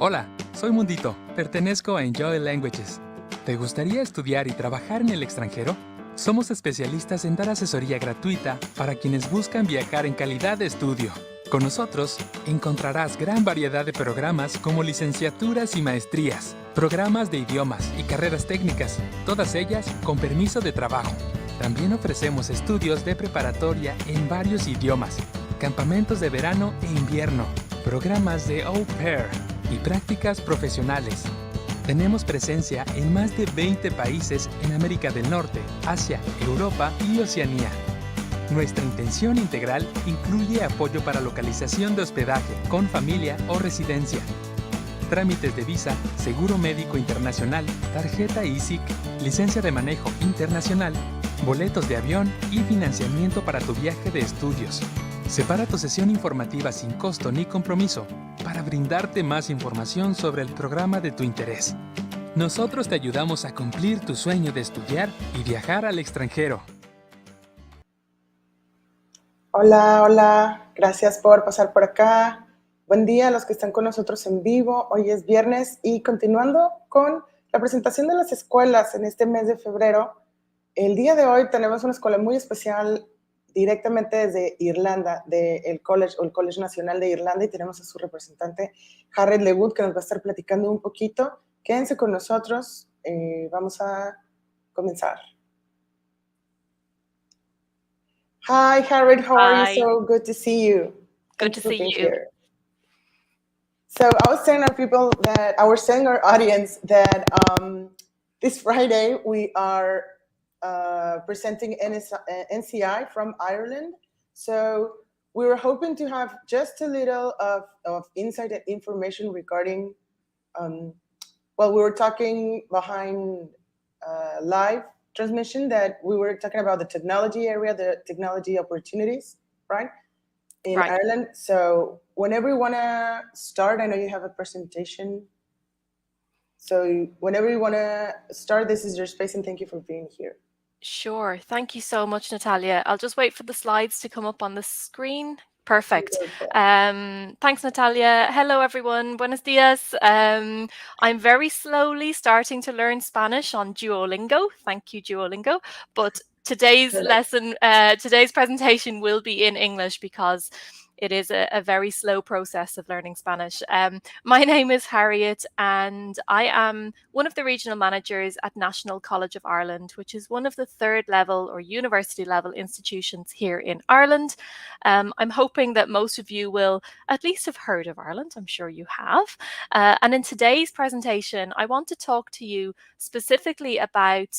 Hola, soy Mundito, pertenezco a Enjoy Languages. ¿Te gustaría estudiar y trabajar en el extranjero? Somos especialistas en dar asesoría gratuita para quienes buscan viajar en calidad de estudio. Con nosotros encontrarás gran variedad de programas como licenciaturas y maestrías, programas de idiomas y carreras técnicas, todas ellas con permiso de trabajo. También ofrecemos estudios de preparatoria en varios idiomas, campamentos de verano e invierno, programas de au pair y prácticas profesionales. Tenemos presencia en más de 20 países en América del Norte, Asia, Europa y Oceanía. Nuestra intención integral incluye apoyo para localización de hospedaje, con familia o residencia, trámites de visa, seguro médico internacional, tarjeta ISIC, licencia de manejo internacional, boletos de avión y financiamiento para tu viaje de estudios. Separa tu sesión informativa sin costo ni compromiso para brindarte más información sobre el programa de tu interés. Nosotros te ayudamos a cumplir tu sueño de estudiar y viajar al extranjero. Hola, hola, gracias por pasar por acá. Buen día a los que están con nosotros en vivo. Hoy es viernes y continuando con la presentación de las escuelas en este mes de febrero, el día de hoy tenemos una escuela muy especial directamente desde Irlanda, del College o el College Nacional de Irlanda, y tenemos a su representante, Harriet Lewood, que nos va a estar platicando un poquito. Quédense con nosotros, vamos a comenzar. Hi, Harriet, how are you? So good to see you. Good to see you. Here. So I was telling our audience that this Friday we are presenting NCI from Ireland. So we were hoping to have just a little of insight and information regarding, we were talking behind live transmission that we were talking about the technology area, the technology opportunities, right? In Ireland. So whenever you want to start, I know you have a presentation. So whenever you want to start, this is your space, and thank you for being here. Sure. Thank you so much, Natalia. I'll just wait for the slides to come up on the screen. Perfect. Thanks, Natalia. Hello, everyone. Buenos dias. I'm very slowly starting to learn Spanish on Duolingo. Thank you, Duolingo. But today's lesson, today's presentation will be in English because it is a very slow process of learning Spanish. My name is Harriet, and I am one of the regional managers at National College of Ireland, which is one of the third level or university level institutions here in Ireland. I'm hoping that most of you will at least have heard of Ireland. I'm sure you have. And in today's presentation, I want to talk to you specifically about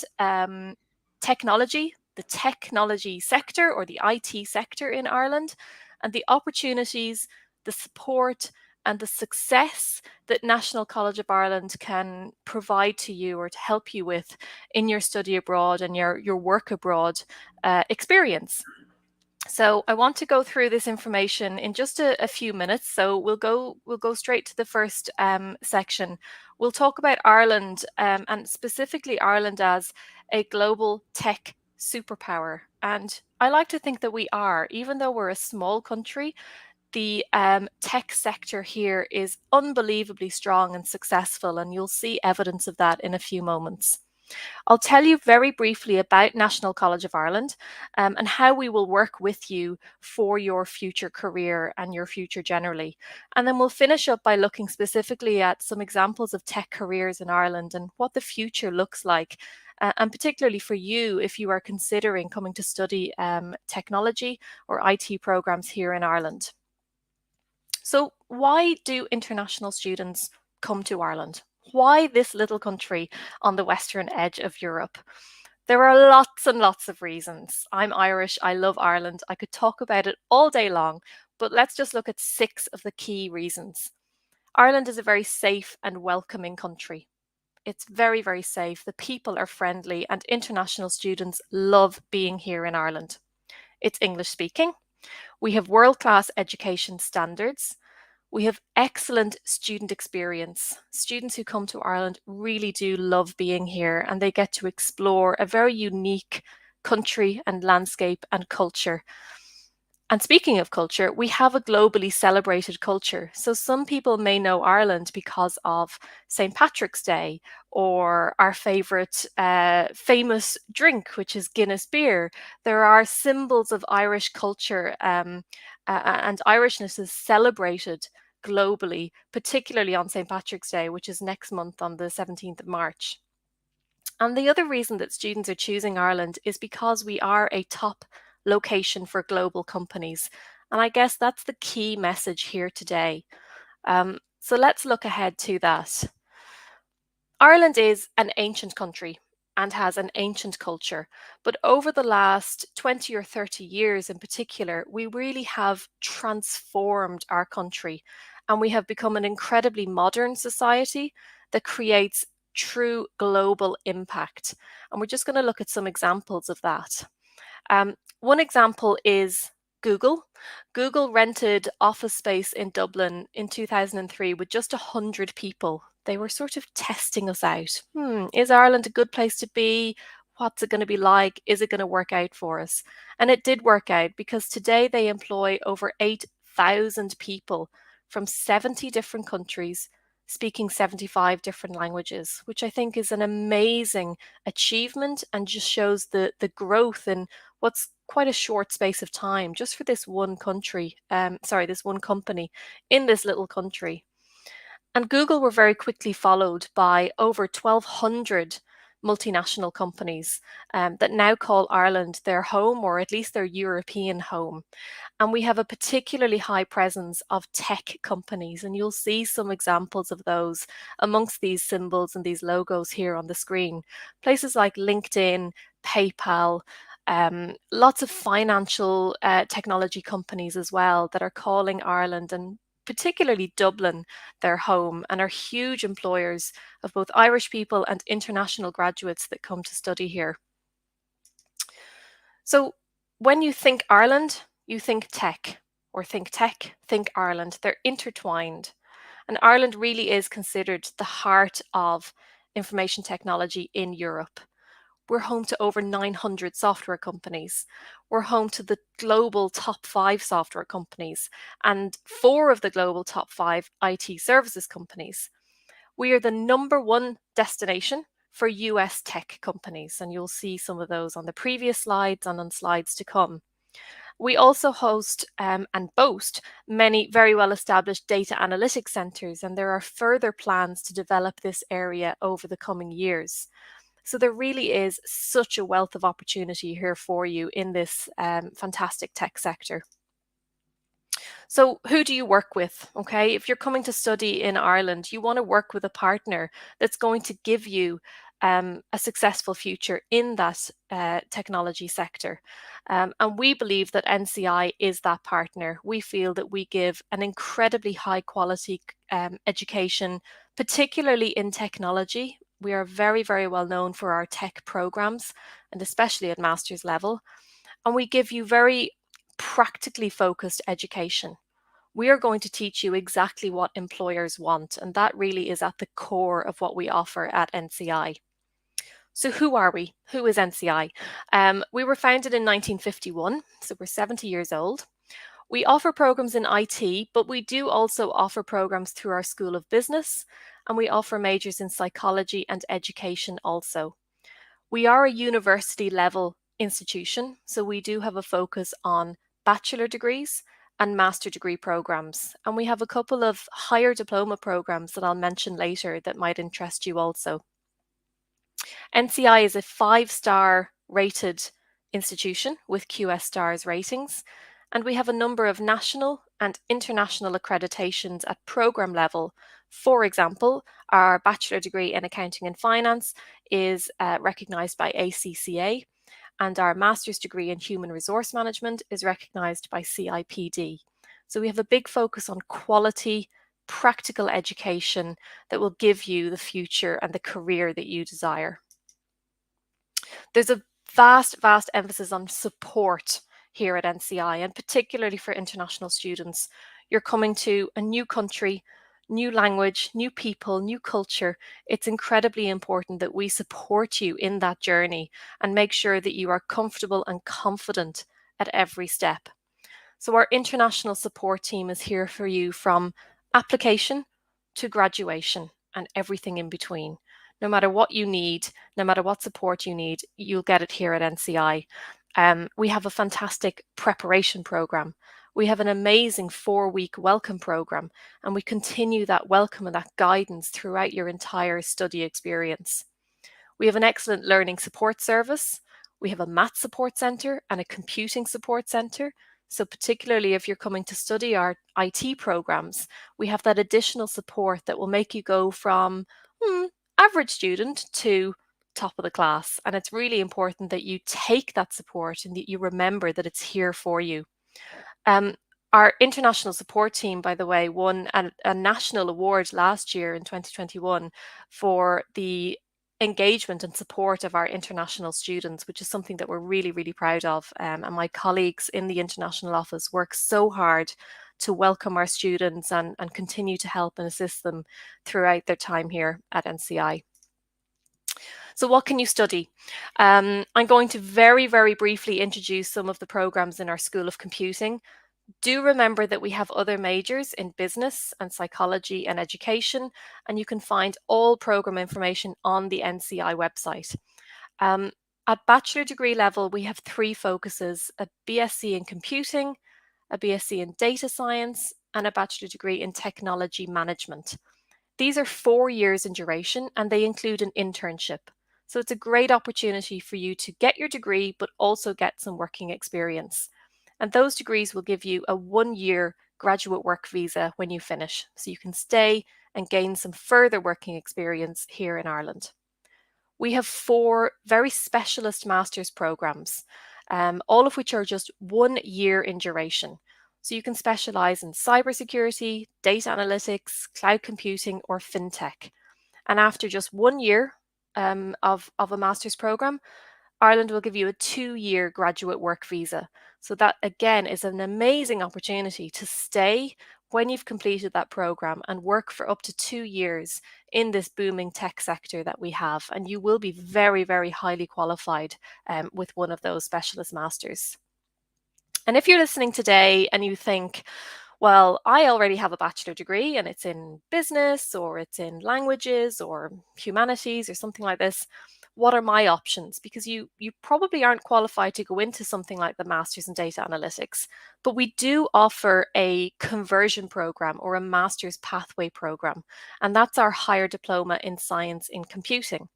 technology, the technology sector or the IT sector in Ireland, and the opportunities, the support, and the success that National College of Ireland can provide to you or to help you with in your study abroad and your work abroad experience. So I want to go through this information in just a few minutes. So we'll go straight to the first section. We'll talk about Ireland and specifically Ireland as a global tech superpower. And I like to think that we are, even though we're a small country, the tech sector here is unbelievably strong and successful, and you'll see evidence of that in a few moments. I'll tell you very briefly about National College of Ireland and how we will work with you for your future career and your future generally. And then we'll finish up by looking specifically at some examples of tech careers in Ireland and what the future looks like. And particularly for you, if you are considering coming to study technology or IT programs here in Ireland. So why do international students come to Ireland? Why this little country on the western edge of Europe? There are lots and lots of reasons. I'm Irish. I love Ireland. I could talk about it all day long, but let's just look at 6 of the key reasons. Ireland is a very safe and welcoming country. It's very, very safe. The people are friendly and international students love being here in Ireland. It's English speaking. We have world-class education standards. We have excellent student experience. Students who come to Ireland really do love being here, and they get to explore a very unique country and landscape and culture. And speaking of culture, we have a globally celebrated culture. So some people may know Ireland because of St. Patrick's Day or our favourite famous drink, which is Guinness beer. There are symbols of Irish culture, and Irishness is celebrated globally, particularly on St. Patrick's Day, which is next month on the 17th of March. And the other reason that students are choosing Ireland is because we are a top location for global companies. And I guess that's the key message here today. So let's look ahead to that. Ireland is an ancient country and has an ancient culture, but over the last 20 or 30 years in particular, we really have transformed our country and we have become an incredibly modern society that creates true global impact. And we're just going to look at some examples of that. One example is Google. Google rented office space in Dublin in 2003 with just 100 people. They were sort of testing us out. Is Ireland a good place to be? What's it going to be like? Is it going to work out for us? And it did work out because today they employ over 8,000 people from 70 different countries, speaking 75 different languages, which I think is an amazing achievement and just shows the growth in what's quite a short space of time just for this one country, this one company in this little country. And Google were very quickly followed by over 1,200 multinational companies that now call Ireland their home, or at least their European home. And we have a particularly high presence of tech companies, and you'll see some examples of those amongst these symbols and these logos here on the screen. Places like LinkedIn, PayPal, lots of financial technology companies as well that are calling Ireland and particularly Dublin their home and are huge employers of both Irish people and international graduates that come to study here. So when you think Ireland, you think tech, or think tech, think Ireland. They're intertwined. And Ireland really is considered the heart of information technology in Europe. We're home to over 900 software companies. We're home to the global top 5 software companies and 4 of the global top 5 IT services companies. We are the #1 destination for US tech companies, and you'll see some of those on the previous slides and on slides to come. We also host and boast many very well-established data analytics centres, and there are further plans to develop this area over the coming years. So there really is such a wealth of opportunity here for you in this fantastic tech sector. So who do you work with? Okay, if you're coming to study in Ireland, you want to work with a partner that's going to give you a successful future in that technology sector. And we believe that NCI is that partner. We feel that we give an incredibly high quality education, particularly in technology. We are very, very well known for our tech programs, and especially at master's level. And we give you very practically focused education. We are going to teach you exactly what employers want, and that really is at the core of what we offer at NCI. So who are we? Who is NCI? We were founded in 1951, so we're 70 years old. We offer programs in IT, but we do also offer programs through our School of Business, and we offer majors in psychology and education also. We are a university level institution, so we do have a focus on bachelor degrees and master degree programs. And we have a couple of higher diploma programs that I'll mention later that might interest you also. NCI is a 5-star rated institution with QS stars ratings, and we have a number of national and international accreditations at program level. For example, our bachelor degree in accounting and finance is recognised by ACCA, and our master's degree in human resource management is recognised by CIPD. So we have a big focus on quality, practical education that will give you the future and the career that you desire. There's a vast emphasis on support here at NCI, and particularly for international students. You're coming to a new country, new language, new people, new culture. It's incredibly important that we support you in that journey and make sure that you are comfortable and confident at every step. So our international support team is here for you from application to graduation and everything in between. No matter what you need, no matter what support you need, you'll get it here at NCI. We have a fantastic preparation program. We have an amazing 4-week welcome program, and we continue that welcome and that guidance throughout your entire study experience. We have an excellent learning support service. We have a math support centre and a computing support centre. So particularly if you're coming to study our IT programs, we have that additional support that will make you go from average student to top of the class. And it's really important that you take that support and that you remember that it's here for you. Our international support team, by the way, won a national award last year in 2021 for the engagement and support of our international students, which is something that we're really, really proud of. And my colleagues in the international office work so hard to welcome our students and continue to help and assist them throughout their time here at NCI. So what can you study? I'm going to very, very briefly introduce some of the programs in our School of Computing. Do remember that we have other majors in business and psychology and education, and you can find all program information on the NCI website. At bachelor degree level, we have 3 focuses: a BSc in computing, a BSc in data science, and a bachelor degree in technology management. These are 4 years in duration, and they include an internship. So it's a great opportunity for you to get your degree, but also get some working experience. And those degrees will give you a 1-year graduate work visa when you finish. So you can stay and gain some further working experience here in Ireland. We have 4 very specialist master's programs, all of which are just 1 year in duration. So you can specialize in cybersecurity, data analytics, cloud computing, or fintech. And after just 1 year of a master's program, Ireland will give you a 2-year graduate work visa. So that again is an amazing opportunity to stay when you've completed that program and work for up to 2 years in this booming tech sector that we have. And you will be very, very highly qualified with one of those specialist masters. And if you're listening today and you think, well, I already have a bachelor degree and it's in business or it's in languages or humanities or something like this, what are my options? Because you probably aren't qualified to go into something like the Masters in Data Analytics, but we do offer a conversion program or a Master's Pathway program, and that's our higher diploma in science in computing.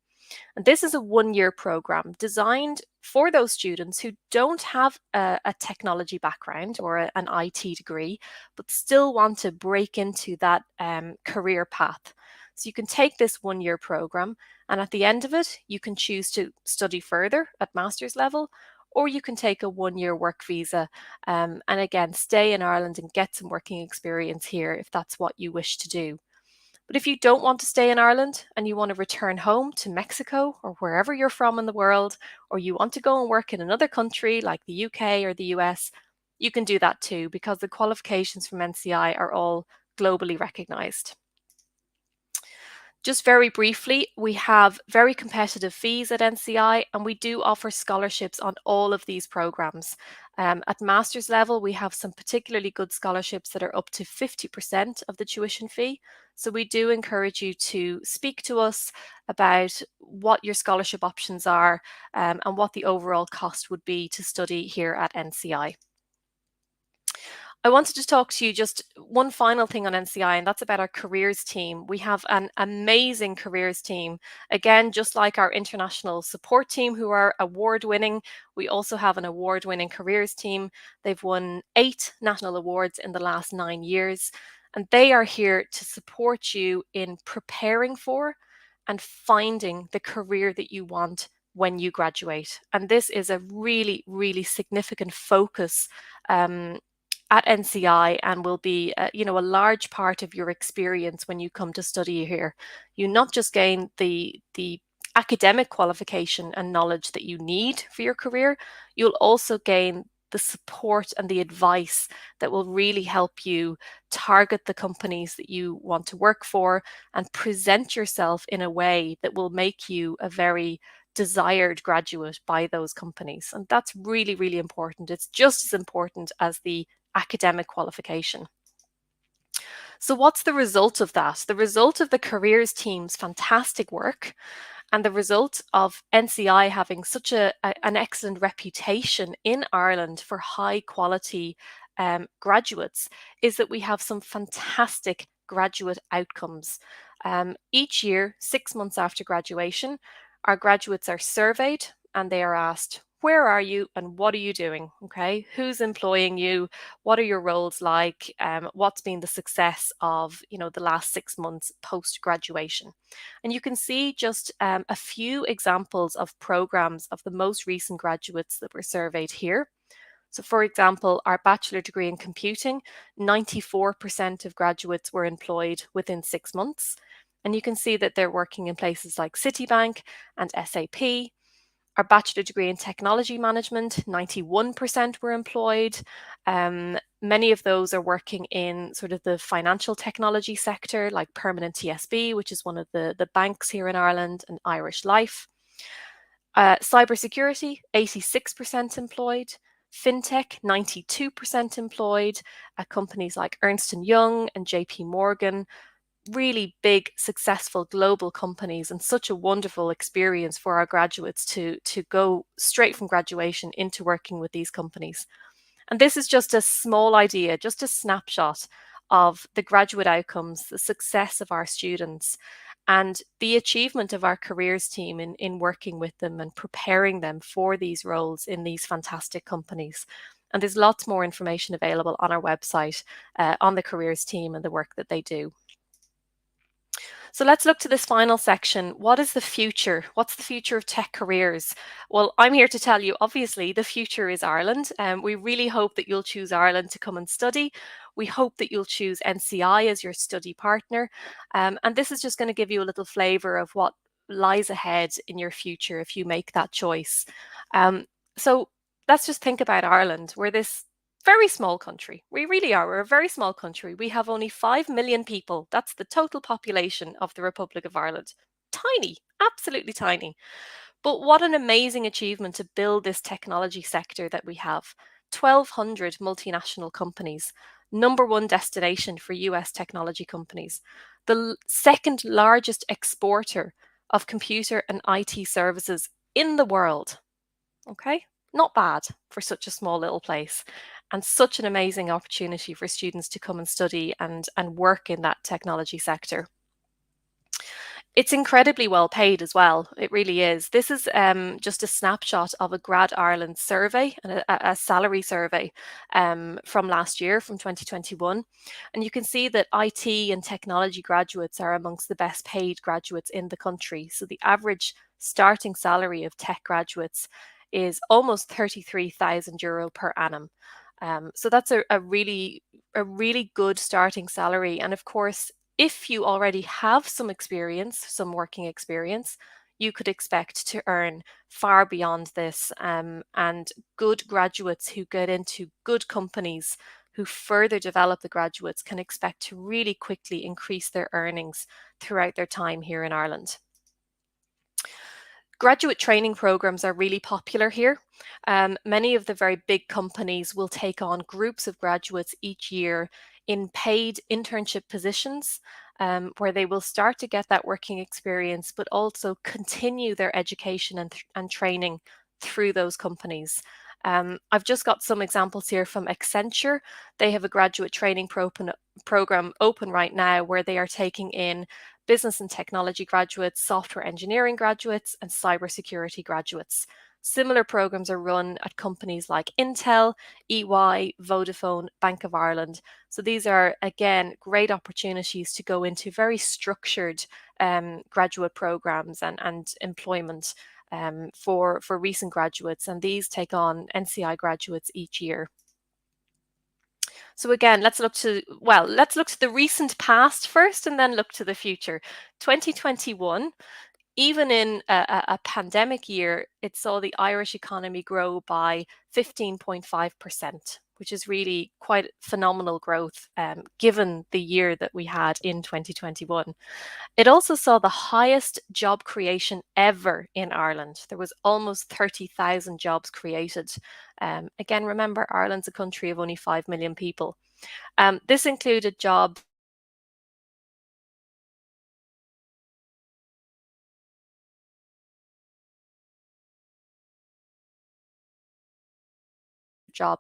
And this is a 1-year program designed for those students who don't have a technology background or an IT degree, but still want to break into that career path. So you can take this 1-year program, and at the end of it, you can choose to study further at master's level, or you can take a 1-year work visa and again, stay in Ireland and get some working experience here if that's what you wish to do. But if you don't want to stay in Ireland and you want to return home to Mexico or wherever you're from in the world, or you want to go and work in another country like the UK or the US, you can do that too, because the qualifications from NCI are all globally recognized. Just very briefly, we have very competitive fees at NCI, and we do offer scholarships on all of these programs. At master's level, we have some particularly good scholarships that are up to 50% of the tuition fee. So we do encourage you to speak to us about what your scholarship options are and what the overall cost would be to study here at NCI. I wanted to talk to you just one final thing on NCI, and that's about our careers team. We have an amazing careers team. Again, just like our international support team who are award-winning, we also have an award-winning careers team. They've won 8 national awards in the last 9 years, and they are here to support you in preparing for and finding the career that you want when you graduate. And this is a really, really significant focus at NCI, and will be a large part of your experience when you come to study here. You not just gain the academic qualification and knowledge that you need for your career, you'll also gain the support and the advice that will really help you target the companies that you want to work for and present yourself in a way that will make you a very desired graduate by those companies. And that's really, really important. It's just as important as the academic qualification. So what's the result of that? The result of the careers team's fantastic work and the result of NCI having such an excellent reputation in Ireland for high quality graduates is that we have some fantastic graduate outcomes. Each year, 6 months after graduation, our graduates are surveyed and they are asked, where are you and what are you doing? Okay, who's employing you? What are your roles like? What's been the success of the last 6 months post graduation? And you can see just a few examples of programs of the most recent graduates that were surveyed here. So for example, our bachelor degree in computing, 94% of graduates were employed within 6 months. And you can see that they're working in places like Citibank and SAP. Our bachelor degree in technology management, 91% were employed. Many of those are working in sort of the financial technology sector, like Permanent TSB, which is one of the banks here in Ireland, and Irish Life. Cybersecurity, 86% employed. FinTech, 92% employed at companies like Ernst & Young and JP Morgan. Really big, successful global companies, and such a wonderful experience for our graduates to go straight from graduation into working with these companies. And this is just a small idea, just a snapshot of the graduate outcomes, the success of our students, and the achievement of our careers team in working with them and preparing them for these roles in these fantastic companies. And there's lots more information available on our website on the careers team and the work that they do. So let's look to this final section. What is the future? What's the future of tech careers? Well, I'm here to tell you, obviously, the future is Ireland. We really hope that you'll choose Ireland to come and study. We hope that you'll choose NCI as your study partner. And this is just going to give you a little flavour of what lies ahead in your future if you make that choice. So let's just think about Ireland. We're this very small country. We really are. We're a very small country. We have only 5 million people. That's the total population of the Republic of Ireland. Tiny, absolutely tiny. But what an amazing achievement to build this technology sector that we have. 1,200 multinational companies, #1 destination for US technology companies, the second largest exporter of computer and IT services in the world. Okay, not bad for such a small little place, and such an amazing opportunity for students to come and study and work in that technology sector. It's incredibly well paid as well. It really is. This is just a snapshot of a Grad Ireland survey, and a salary survey from last year, from 2021. And you can see that IT and technology graduates are amongst the best paid graduates in the country. So the average starting salary of tech graduates is almost €33,000 per annum. So that's a really good starting salary. And of course, if you already have some experience, some working experience, you could expect to earn far beyond this. And good graduates who get into good companies who further develop the graduates can expect to really quickly increase their earnings throughout their time here in Ireland. Graduate training programs are really popular here. Many of the very big companies will take on groups of graduates each year in paid internship positions, where they will start to get that working experience, but also continue their education and training through those companies. I've just got some examples here from Accenture. They have a graduate training program open right now where they are taking in business and technology graduates, software engineering graduates, and cybersecurity graduates. Similar programs are run at companies like Intel, EY, Vodafone, Bank of Ireland. So these are, again, great opportunities to go into very structured graduate programs and employment for recent graduates. And these take on NCI graduates each year. So again, let's look to the recent past first and then look to the future. 2021, even in a pandemic year, it saw the Irish economy grow by 15.5%. which is really quite phenomenal growth given the year that we had in 2021. It also saw the highest job creation ever in Ireland. There was almost 30,000 jobs created. Again, remember, Ireland's a country of only 5 million people. This included jobs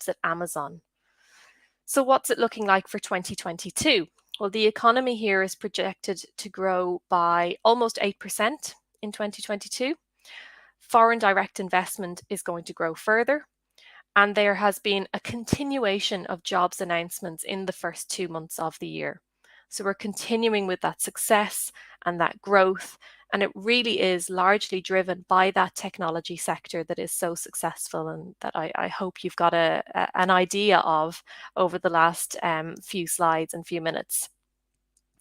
at Amazon. So what's it looking like for 2022? Well, the economy here is projected to grow by almost 8% in 2022. Foreign direct investment is going to grow further. And there has been a continuation of jobs announcements in the first 2 months of the year. So we're continuing with that success and that growth. And it really is largely driven by that technology sector that is so successful and that I hope you've got an idea of over the last few slides and few minutes.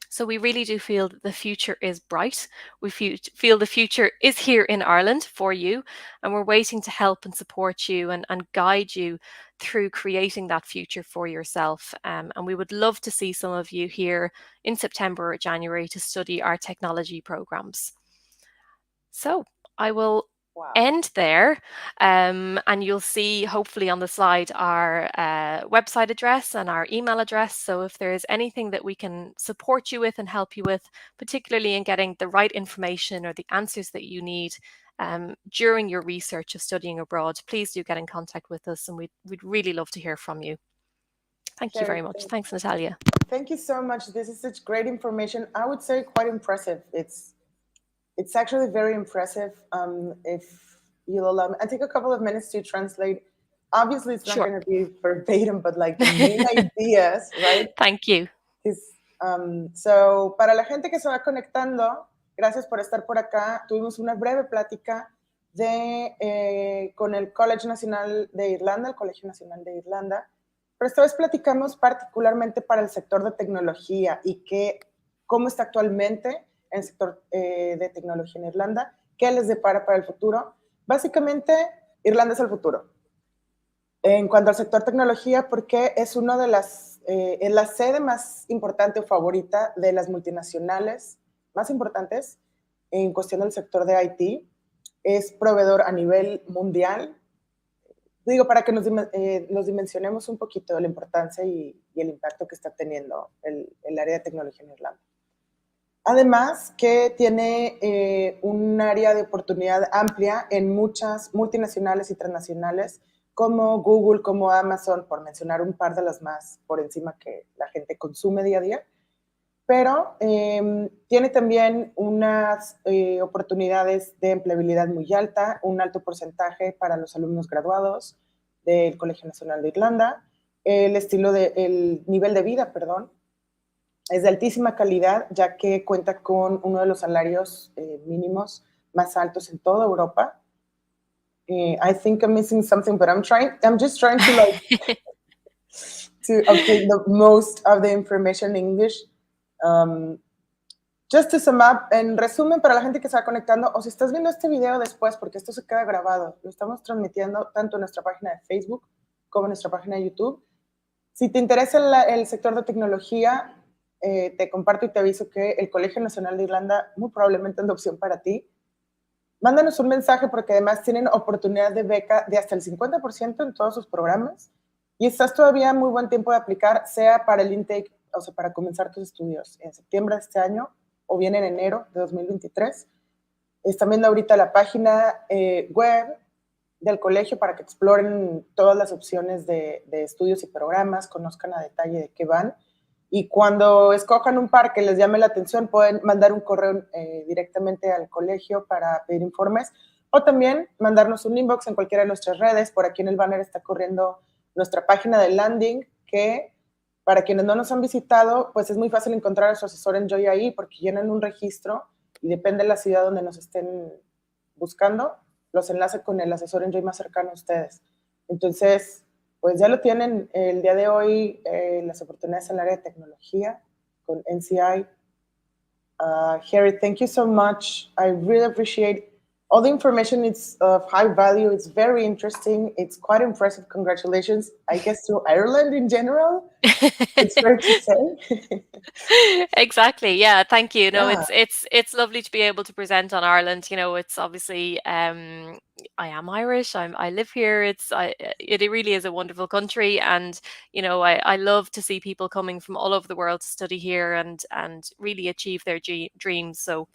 So we really do feel that the future is bright. We feel the future is here in Ireland for you, and we're waiting to help and support you and guide you through creating that future for yourself. And we would love to see some of you here in September or January to study our technology programs. So I will end there, and you'll see hopefully on the slide our website address and our email address. So if there is anything that we can support you with and help you with, particularly in getting the right information or the answers that you need during your research of studying abroad, please do get in contact with us, and we'd really love to hear from you. Thank you very much. Thanks, Natalia. Thank you so much. This is such great information. I would say quite impressive. It's actually very impressive. If you'll allow me, I take a couple of minutes to translate. Obviously, it's not going to be verbatim, but like the main ideas, right? Thank you. So, para la gente que se va conectando, gracias por estar por acá. Tuvimos una breve plática con el College Nacional de Irlanda, el Colegio Nacional de Irlanda, pero esta vez platicamos particularmente para el sector de tecnología y cómo está actualmente en el sector de tecnología en Irlanda, qué les depara para el futuro. Básicamente, Irlanda es el futuro. En cuanto al sector tecnología, porque es una de es la sede más importante o favorita de las multinacionales más importantes en cuestión del sector de IT. Es proveedor a nivel mundial. Digo, para que nos dimensionemos un poquito de la importancia y el impacto que está teniendo el área de tecnología en Irlanda. Además, que tiene un área de oportunidad amplia en muchas multinacionales y transnacionales, como Google, como Amazon, por mencionar un par de las más por encima que la gente consume día a día. Pero tiene también unas oportunidades de empleabilidad muy alta, un alto porcentaje para los alumnos graduados del Colegio Nacional de Irlanda, el nivel de vida, es de altísima calidad, ya que cuenta con uno de los salarios mínimos más altos en toda Europa. I think I'm missing something, but I'm just trying to to obtain the most of the information in English. Just to sum up, en resumen, para la gente que se va conectando, o si estás viendo este video después, porque esto se queda grabado, lo estamos transmitiendo tanto en nuestra página de Facebook como en nuestra página de YouTube. Si te interesa el sector de tecnología, te comparto y te aviso que el Colegio Nacional de Irlanda muy probablemente es la opción para ti. Mándanos un mensaje porque además tienen oportunidad de beca de hasta el 50% en todos sus programas y estás todavía muy buen tiempo de aplicar, sea para el intake, o sea, para comenzar tus estudios en septiembre de este año o bien en enero de 2023. Están viendo ahorita la página web del colegio para que exploren todas las opciones de estudios y programas, conozcan a detalle de qué van. Y cuando escojan un par que les llame la atención, pueden mandar un correo directamente al colegio para pedir informes o también mandarnos un inbox en cualquiera de nuestras redes. Por aquí en el banner está corriendo nuestra página de landing, que para quienes no nos han visitado, pues es muy fácil encontrar a su asesor en Joy ahí porque llenan un registro y depende de la ciudad donde nos estén buscando, los enlace con el asesor en Joy más cercano a ustedes. Entonces, pues ya lo tienen el día de hoy, las oportunidades en el área de tecnología con NCI. Harry, thank you so much. I really appreciate All the information is of high value. It's very interesting. It's quite impressive. Congratulations, I guess, to Ireland in general. It's fair to say. Exactly. Yeah. Thank you. No, Yeah. it's lovely to be able to present on Ireland. You know, it's obviously I am Irish. I live here. It really is a wonderful country, and you know, I love to see people coming from all over the world to study here and really achieve their dreams. So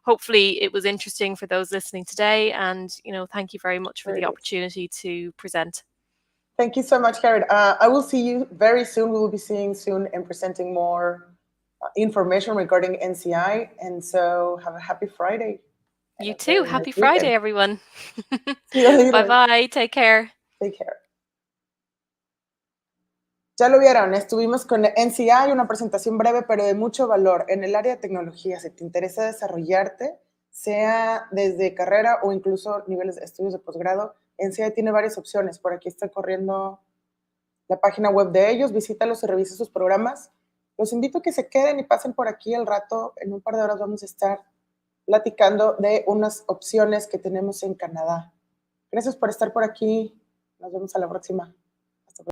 hopefully it was interesting for those listening today, and you know, thank you very much for the opportunity to present. Thank you so much, Karen. I will see you very soon. We will be seeing soon and presenting more information regarding NCI. And so have a happy Friday. You too. Happy nice Friday, weekend. everyone. See you later. Bye-bye. Take care. Take care. Ya lo vieron, estuvimos con NCI, una presentación breve pero de mucho valor en el área de tecnología. Si te interesa desarrollarte, sea desde carrera o incluso niveles de estudios de posgrado, NCI tiene varias opciones. Por aquí está corriendo la página web de ellos, visítalos y revisa sus programas. Los invito a que se queden y pasen por aquí al rato. En un par de horas vamos a estar platicando de unas opciones que tenemos en Canadá. Gracias por estar por aquí. Nos vemos a la próxima.